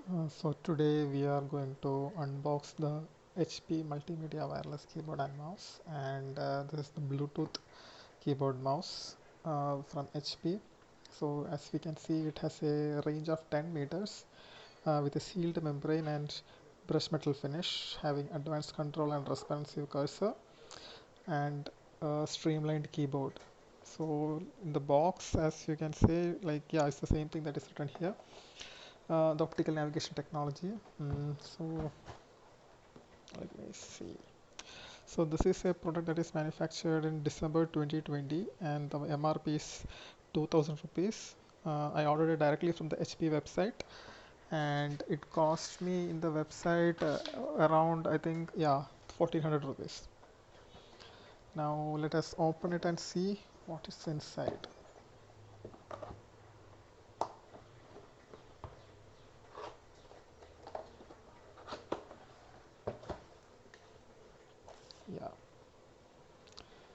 So today we are going to unbox the HP Multimedia Wireless Keyboard and Mouse, and this is the Bluetooth keyboard mouse from HP. So as we can see, it has a range of 10 meters with a sealed membrane and brush metal finish, having advanced control and responsive cursor and a streamlined keyboard. So in the box, as you can say, it's the same thing that is written here. The optical navigation technology. So let me see. So this is a product that is manufactured in December 2020 and the MRP is 2000 rupees. I ordered it directly from the HP website and it cost me in the website around, I think, 1400 rupees. Now let us open it and see what is inside. Yeah,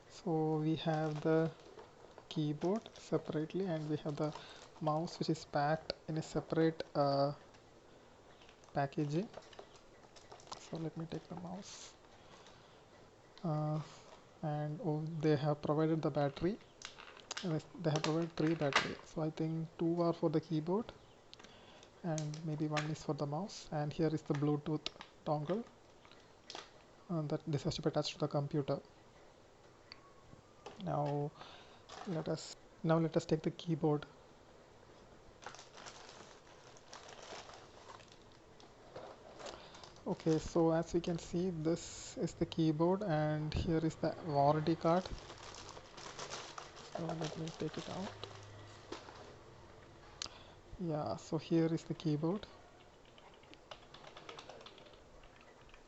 so we have the keyboard separately and we have the mouse which is packed in a separate packaging. So let me take the mouse uh, and they have provided the battery. They have provided 3 batteries, so I think 2 are for the keyboard and maybe 1 is for the mouse, and here is the Bluetooth dongle that this has to be attached to the computer. Now let us take the keyboard. Okay, so as we can see, this is the keyboard and here is the warranty card. So let me take it out. Yeah, so here is the keyboard.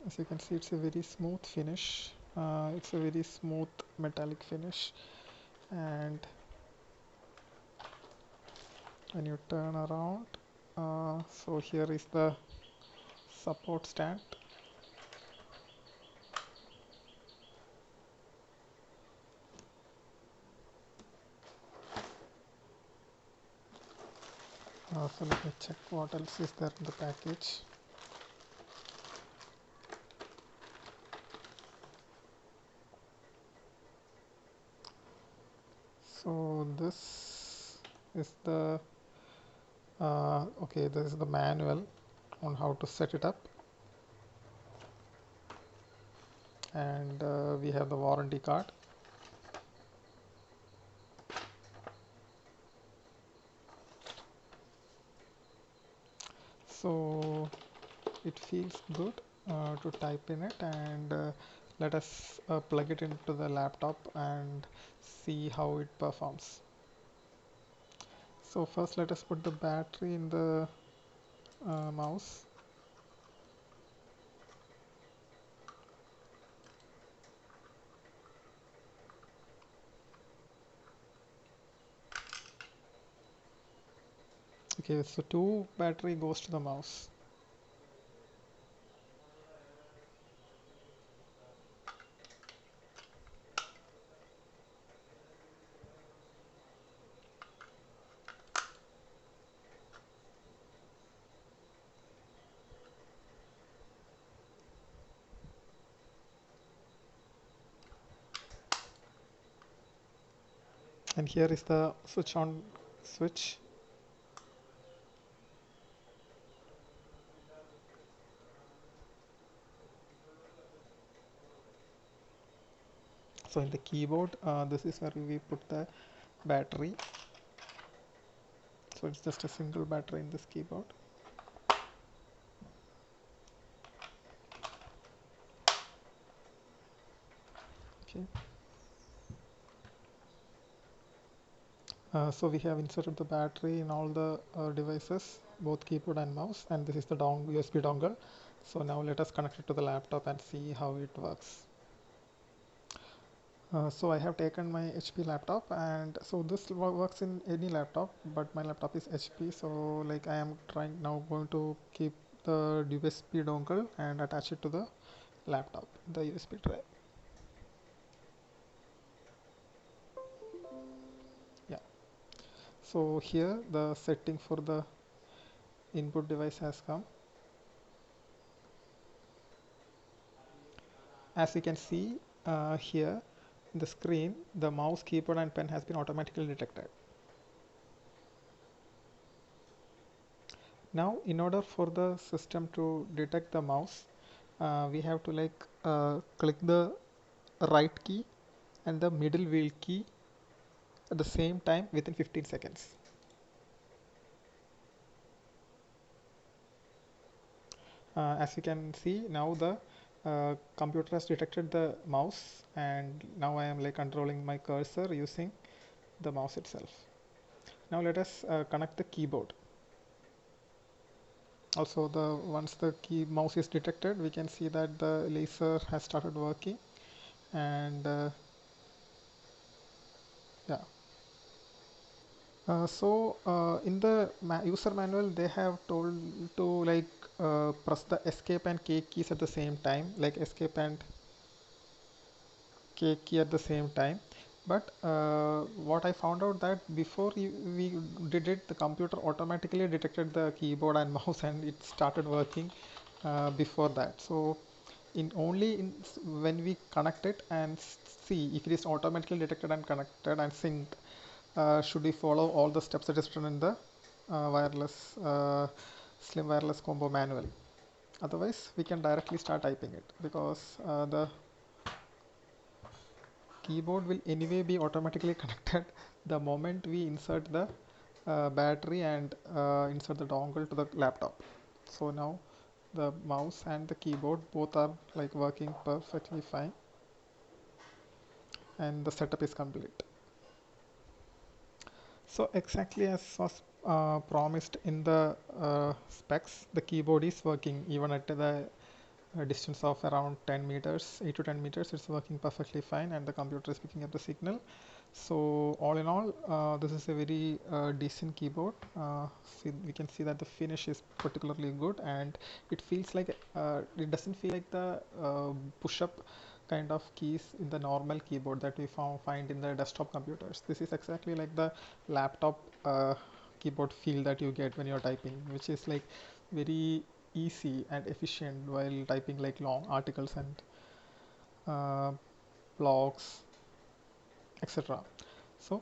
As you can see, it's a very smooth finish. It's a very smooth metallic finish, and when you turn around, so here is the support stand. So let me check what else is there in the package. So this is the okay, this is the manual on how to set it up, and we have the warranty card. So it feels good to type in it, and let us plug it into the laptop and see how it performs. So first let us put the battery in the mouse. Okay, so 2 battery goes to the mouse. And here is the switch on switch. So in the keyboard, this is where we put the battery. So it's just a single battery in this keyboard. Okay. So we have inserted the battery in all the devices, both keyboard and mouse, and this is the USB dongle. So now let us connect it to the laptop and see how it works. So I have taken my HP laptop, and so this works in any laptop, but my laptop is HP. So like I am trying now going to keep the USB dongle and attach it to the laptop, the USB drive. Yeah. So here the setting for the input device has come. As you can see here in the screen, the mouse, keyboard and pen has been automatically detected. Now in order for the system to detect the mouse, we have to click the right key and the middle wheel key at the same time within 15 seconds. As you can see, now the computer has detected the mouse, and now I am like controlling my cursor using the mouse itself. Now let us connect the keyboard. Also, the once the key mouse is detected, we can see that the laser has started working, and yeah. In the user manual, they have told to press the escape and K keys at the same time, like escape and K key at the same time. But what I found out that before we did it, the computer automatically detected the keyboard and mouse, and it started working before that. So when we connect it and see if it is automatically detected and connected and synced, should we follow all the steps that is written in the wireless slim wireless combo manual. Otherwise we can directly start typing it, because the keyboard will anyway be automatically connected the moment we insert the battery and insert the dongle to the laptop. So now the mouse and the keyboard both are like working perfectly fine, and the setup is complete. So exactly as was promised in the specs, the keyboard is working even at the distance of around 10 meters, 8 to 10 meters. It's working perfectly fine, and the computer is picking up the signal. So all in all, this is a very decent keyboard. We can see that the finish is particularly good, and it feels like it doesn't feel like the push-up kind of keys in the normal keyboard that we find in the desktop computers. This is exactly like the laptop keyboard feel that you get when you're typing, which is like very easy and efficient while typing like long articles and uh, blogs, etc. So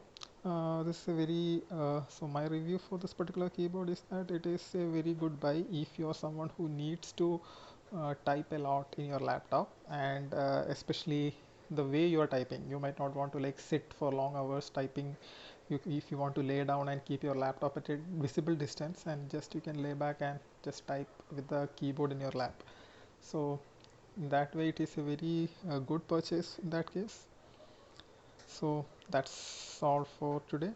this is a very so my review for this particular keyboard is that it is a very good buy if you're someone who needs to type a lot in your laptop, and especially the way you are typing, you might not want to like sit for long hours typing. If you want to lay down and keep your laptop at a visible distance, and just you can lay back and just type with the keyboard in your lap. So in that way it is a very good purchase in that case. So that's all for today.